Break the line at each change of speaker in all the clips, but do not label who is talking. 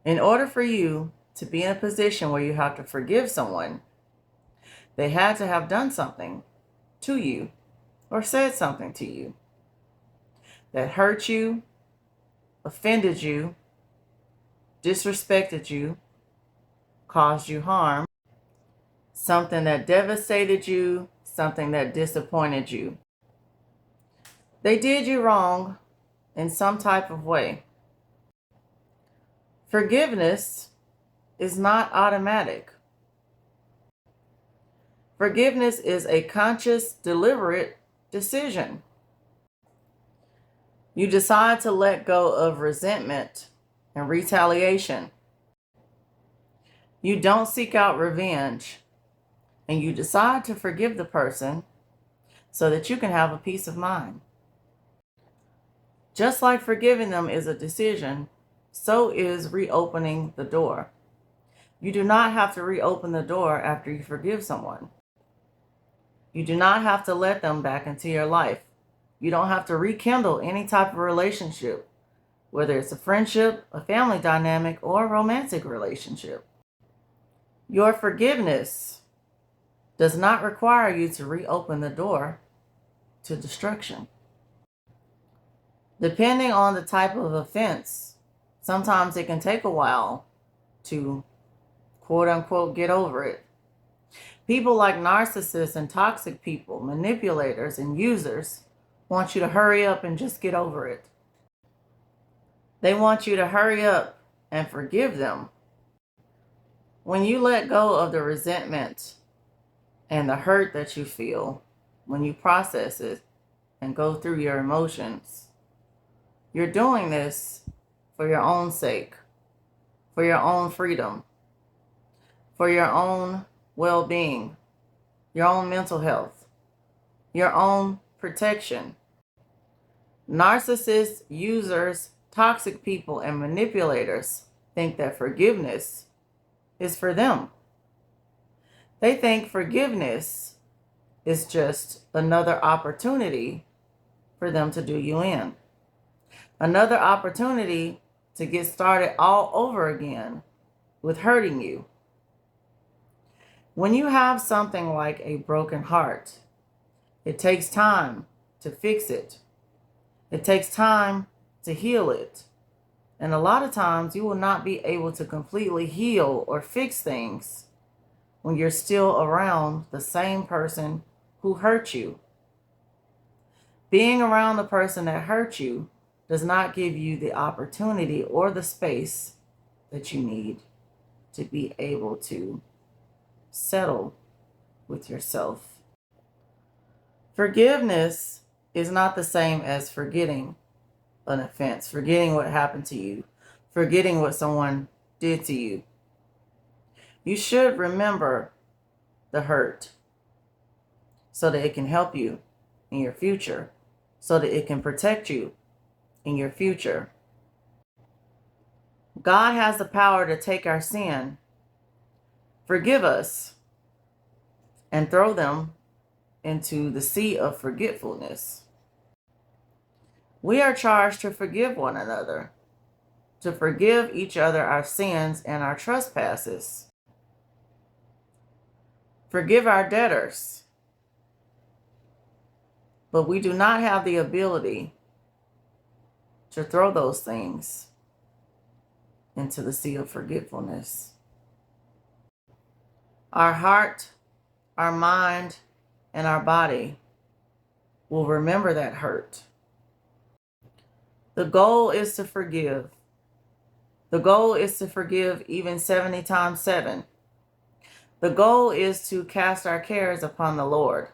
In order for you to be in a position where you have to forgive someone, they had to have done something to you or said something to you that hurt you, offended you, disrespected you, caused you harm, something that devastated you, something that disappointed you. They did you wrong in some type of way. Forgiveness is not automatic. Forgiveness is a conscious, deliberate decision. You decide to let go of resentment and retaliation. You don't seek out revenge, and you decide to forgive the person so that you can have a peace of mind. Just like forgiving them is a decision, so is reopening the door. You do not have to reopen the door after you forgive someone. You do not have to let them back into your life. You don't have to rekindle any type of relationship, whether it's a friendship, a family dynamic, or a romantic relationship. Your forgiveness does not require you to reopen the door to destruction. Depending on the type of offense, sometimes it can take a while to quote unquote get over it. People like narcissists and toxic people, manipulators and users want you to hurry up and just get over it. They want you to hurry up and forgive them. When you let go of the resentment and the hurt that you feel, when you process it and go through your emotions, you're doing this for your own sake, for your own freedom, for your own well-being, your own mental health, your own protection. Narcissists, users, toxic people, and manipulators think that forgiveness is for them. They think forgiveness is just another opportunity for them to do you in. Another opportunity to get started all over again with hurting you. When you have something like a broken heart, it takes time to fix it. It takes time to heal it. And a lot of times you will not be able to completely heal or fix things when you're still around the same person who hurt you. Being around the person that hurt you does not give you the opportunity or the space that you need to be able to settle with yourself. Forgiveness is not the same as forgetting an offense, forgetting what happened to you, forgetting what someone did to you. You should remember the hurt so that it can help you in your future, so that it can protect you in your future. God has the power to take our sin, forgive us, and throw them into the sea of forgetfulness. We are charged to forgive one another, to forgive each other our sins and our trespasses. Forgive our debtors. But we do not have the ability to throw those things into the sea of forgetfulness. Our heart, our mind, and our body will remember that hurt. The goal is to forgive. The goal is to forgive even 70 times 7. The goal is to cast our cares upon the Lord.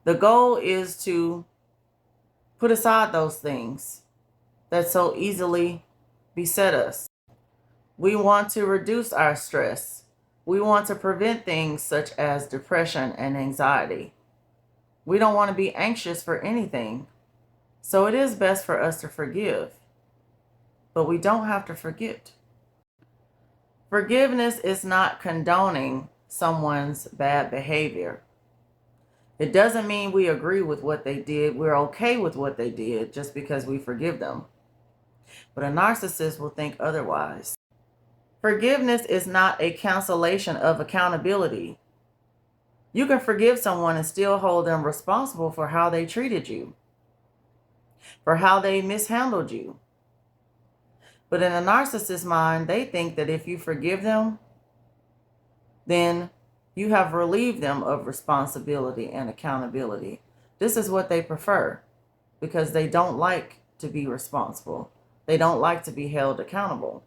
The goal is to put aside those things that so easily beset us. We want to reduce our stress. We want to prevent things such as depression and anxiety. We don't want to be anxious for anything. So it is best for us to forgive. But we don't have to forget. Forgiveness is not condoning someone's bad behavior. It doesn't mean we agree with what they did. We're okay with what they did just because we forgive them. But a narcissist will think otherwise. Forgiveness is not a cancellation of accountability. You can forgive someone and still hold them responsible for how they treated you, for how they mishandled you. But in a narcissist's mind, they think that if you forgive them, then you have relieved them of responsibility and accountability. This is what they prefer because they don't like to be responsible. They don't like to be held accountable.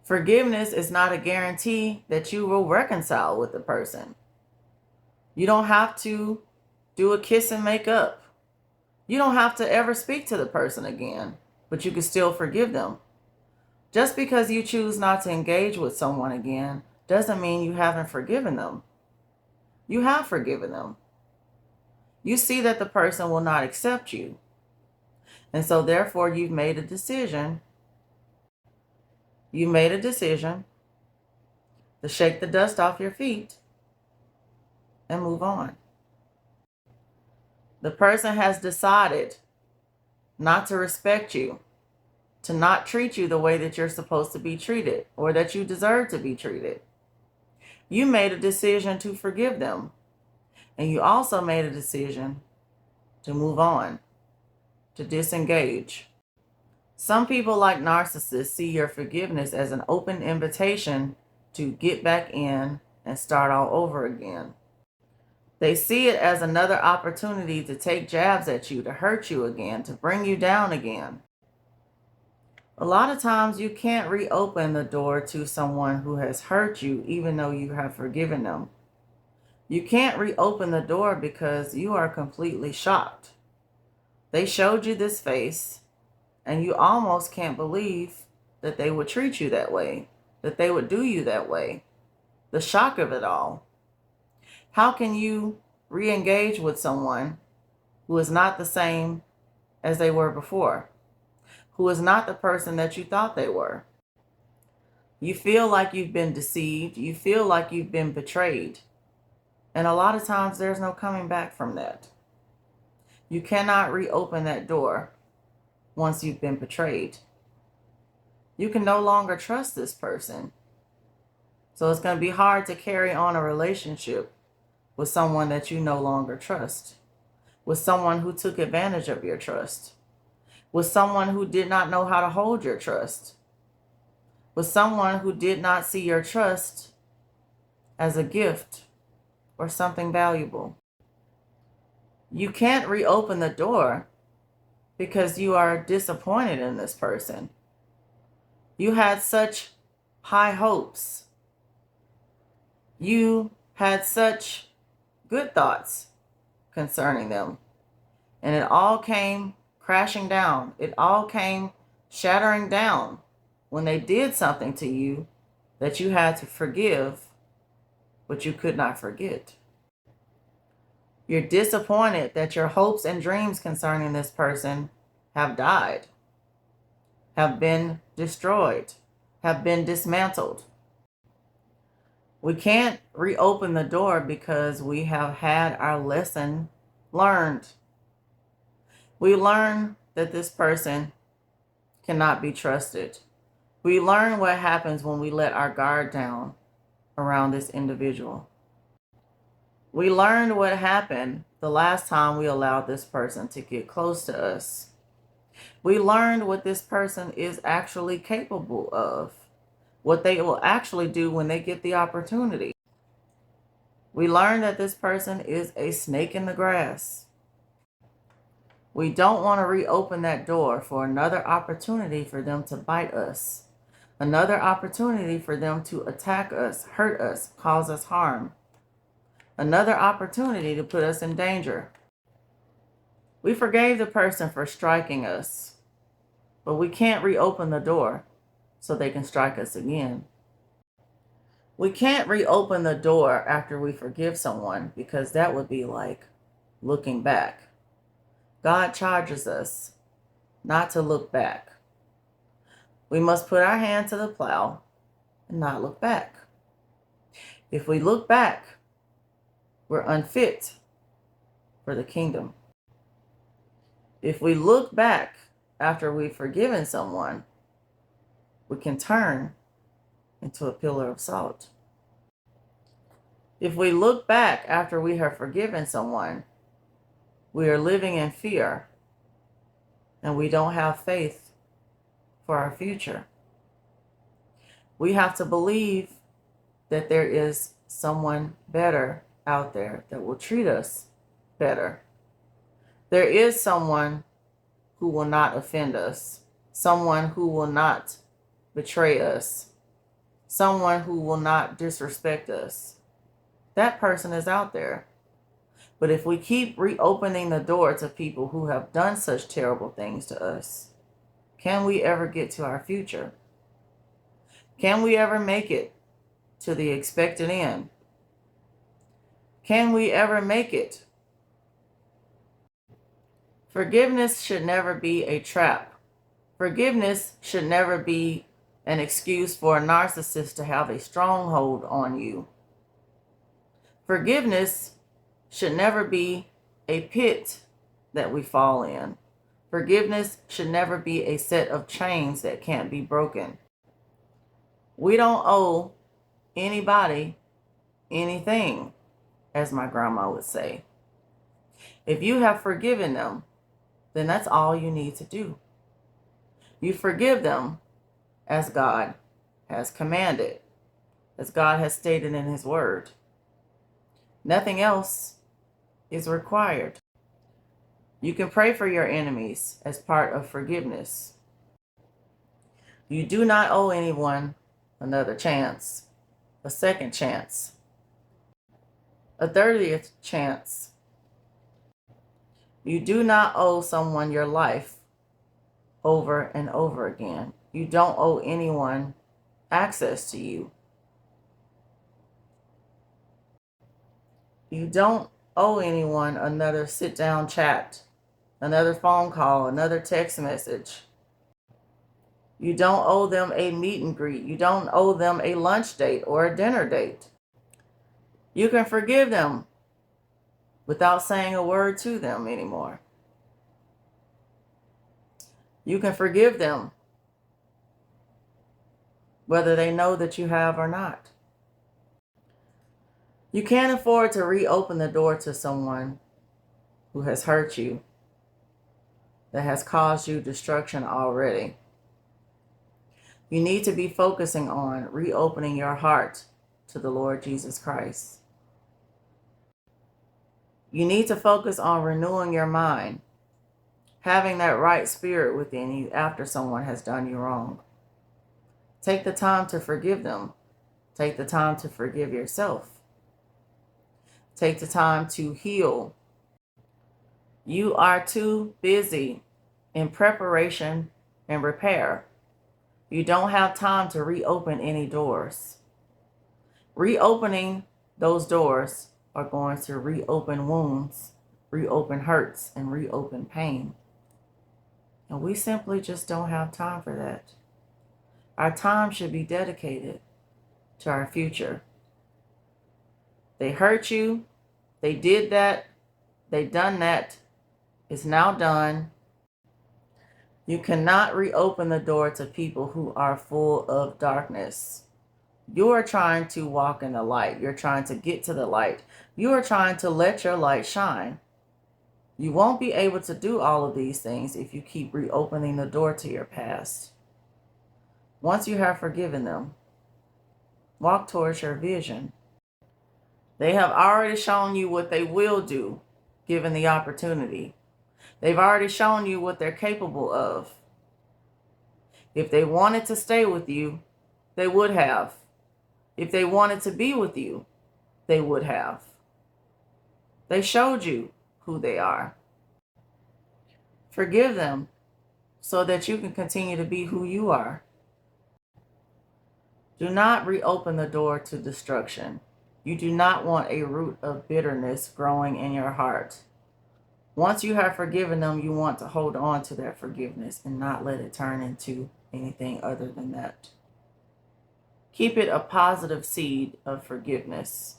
Forgiveness is not a guarantee that you will reconcile with the person. You don't have to do a kiss and make up. You don't have to ever speak to the person again, but you can still forgive them. Just because you choose not to engage with someone again doesn't mean you haven't forgiven them. You have forgiven them. You see that the person will not accept you. And so therefore you've made a decision. You made a decision to shake the dust off your feet and move on. The person has decided not to respect you, to not treat you the way that you're supposed to be treated or that you deserve to be treated. You made a decision to forgive them, and you also made a decision to move on, to disengage. Some people, like narcissists, see your forgiveness as an open invitation to get back in and start all over again. They see it as another opportunity to take jabs at you, to hurt you again, to bring you down again. A lot of times you can't reopen the door to someone who has hurt you, even though you have forgiven them. You can't reopen the door because you are completely shocked. They showed you this face, and you almost can't believe that they would treat you that way, that they would do you that way. The shock of it all. How can you re-engage with someone who is not the same as they were before? Who is not the person that you thought they were? You feel like you've been deceived. You feel like you've been betrayed. And a lot of times there's no coming back from that. You cannot reopen that door once you've been betrayed. You can no longer trust this person. So it's going to be hard to carry on a relationship with someone that you no longer trust, with someone who took advantage of your trust, with someone who did not know how to hold your trust, with someone who did not see your trust as a gift or something valuable. You can't reopen the door because you are disappointed in this person. You had such high hopes. You had such good thoughts concerning them. And it all came crashing down. It all came shattering down when they did something to you that you had to forgive, but you could not forget. You're disappointed that your hopes and dreams concerning this person have died, have been destroyed, have been dismantled. We can't reopen the door because we have had our lesson learned. We learn that this person cannot be trusted. We learn what happens when we let our guard down around this individual. We learned what happened the last time we allowed this person to get close to us. We learned what this person is actually capable of, what they will actually do when they get the opportunity. We learned that this person is a snake in the grass. We don't want to reopen that door for another opportunity for them to bite us, another opportunity for them to attack us, hurt us, cause us harm, another opportunity to put us in danger. We forgave the person for striking us, but we can't reopen the door so they can strike us again. We can't reopen the door after we forgive someone because that would be like looking back. God charges us not to look back. We must put our hand to the plow and not look back. If we look back, we're unfit for the kingdom. If we look back, after we've forgiven someone, we can turn into a pillar of salt. If we look back after we have forgiven someone, we are living in fear and we don't have faith for our future. We have to believe that there is someone better out there that will treat us better. There is someone who will not offend us, someone who will not betray us, someone who will not disrespect us. That person is out there. But if we keep reopening the door to people who have done such terrible things to us, can we ever get to our future? Can we ever make it to the expected end? Can we ever make it? Forgiveness should never be a trap. Forgiveness should never be an excuse for a narcissist to have a stronghold on you. Forgiveness should never be a pit that we fall in. Forgiveness should never be a set of chains that can't be broken. We don't owe anybody anything, as my grandma would say. If you have forgiven them, then that's all you need to do. You forgive them as God has commanded, as God has stated in His Word. Nothing else is required. You can pray for your enemies as part of forgiveness. You do not owe anyone another chance, a second chance, a 30th chance. You do not owe someone your life over and over again. You don't owe anyone access to you. You don't owe anyone another sit-down chat, another phone call, another text message. You don't owe them a meet and greet. You don't owe them a lunch date or a dinner date. You can forgive them without saying a word to them anymore. You can forgive them whether they know that you have or not. You can't afford to reopen the door to someone who has hurt you, that has caused you destruction already. You need to be focusing on reopening your heart to the Lord Jesus Christ. You need to focus on renewing your mind, having that right spirit within you after someone has done you wrong. Take the time to forgive them. Take the time to forgive yourself. Take the time to heal. You are too busy in preparation and repair. You don't have time to reopen any doors. Reopening those doors are going to reopen wounds, reopen hurts, and reopen pain. And we simply just don't have time for that. Our time should be dedicated to our future. They hurt you. They did that. They done that. It's now done. You cannot reopen the door to people who are full of darkness. You are trying to walk in the light. You're trying to get to the light. You are trying to let your light shine. You won't be able to do all of these things if you keep reopening the door to your past. Once you have forgiven them, walk towards your vision. They have already shown you what they will do, given the opportunity. They've already shown you what they're capable of. If they wanted to stay with you, they would have. If they wanted to be with you, they would have. They showed you who they are. Forgive them so that you can continue to be who you are. Do not reopen the door to destruction. You do not want a root of bitterness growing in your heart. Once you have forgiven them, you want to hold on to that forgiveness and not let it turn into anything other than that. Keep it a positive seed of forgiveness.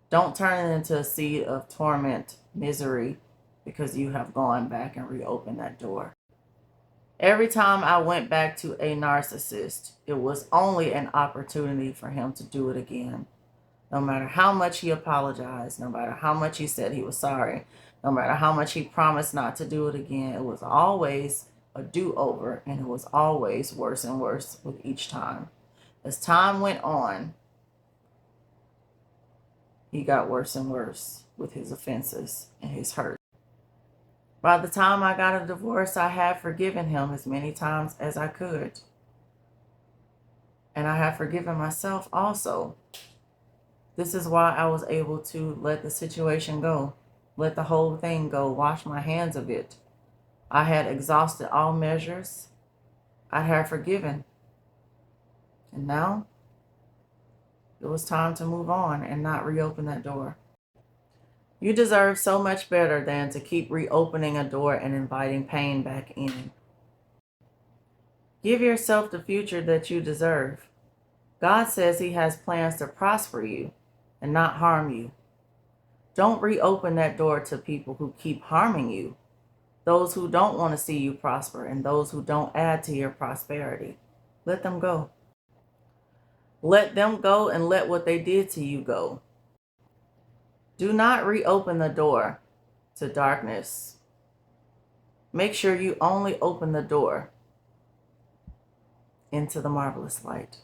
Don't turn it into a seed of torment, misery, because you have gone back and reopened that door. Every time I went back to a narcissist, it was only an opportunity for him to do it again. No matter how much he apologized, no matter how much he said he was sorry, no matter how much he promised not to do it again, it was always a do-over, and it was always worse and worse with each time. As time went on, he got worse and worse with his offenses and his hurt. By the time I got a divorce, I had forgiven him as many times as I could. And I have forgiven myself also. This is why I was able to let the situation go, let the whole thing go, wash my hands of it. I had exhausted all measures. I had forgiven. And now it was time to move on and not reopen that door. You deserve so much better than to keep reopening a door and inviting pain back in. Give yourself the future that you deserve. God says He has plans to prosper you and not harm you. Don't reopen that door to people who keep harming you, those who don't want to see you prosper, and those who don't add to your prosperity. Let them go. Let them go and let what they did to you go. Do not reopen the door to darkness. Make sure you only open the door into the marvelous light.